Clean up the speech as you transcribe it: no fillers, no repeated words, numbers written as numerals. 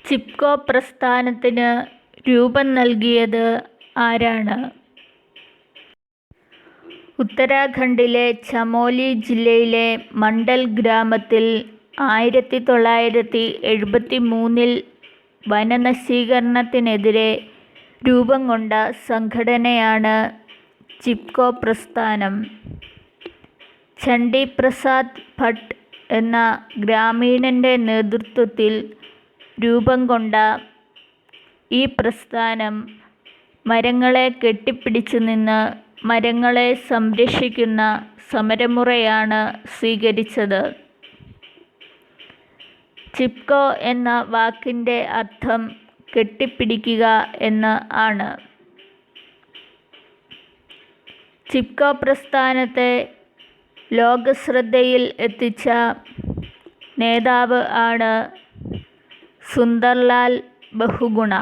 ചിപ്കോ പ്രസ്ഥാനത്തിന് രൂപം നൽകിയത് ആരാണ്? ഉത്തരാഖണ്ഡിലെ ചമോലി ജില്ലയിലെ മണ്ഡൽ ഗ്രാമത്തിൽ 1973 വനനശീകരണത്തിനെതിരെ രൂപം കൊണ്ട സംഘടനയാണ് ചിപ്കോ പ്രസ്ഥാനം. ചണ്ഡി പ്രസാദ് ഭട്ട് എന്ന ഗ്രാമീണൻ്റെ നേതൃത്വത്തിൽ രൂപം കൊണ്ട ഈ പ്രസ്ഥാനം മരങ്ങളെ കെട്ടിപ്പിടിച്ചു നിന്ന് മരങ്ങളെ സംരക്ഷിക്കുന്ന സമരമുറയാണ് സ്വീകരിച്ചത്. ചിപ്കോ എന്ന വാക്കിൻ്റെ അർത്ഥം കെട്ടിപ്പിടിക്കുക എന്ന് ആണ്. ചിപ്കോ പ്രസ്ഥാനത്തെ ലോകശ്രദ്ധയിൽ എത്തിച്ച നേതാവ് ആണ് സുന്ദർലാൽ ബഹുഗുണ.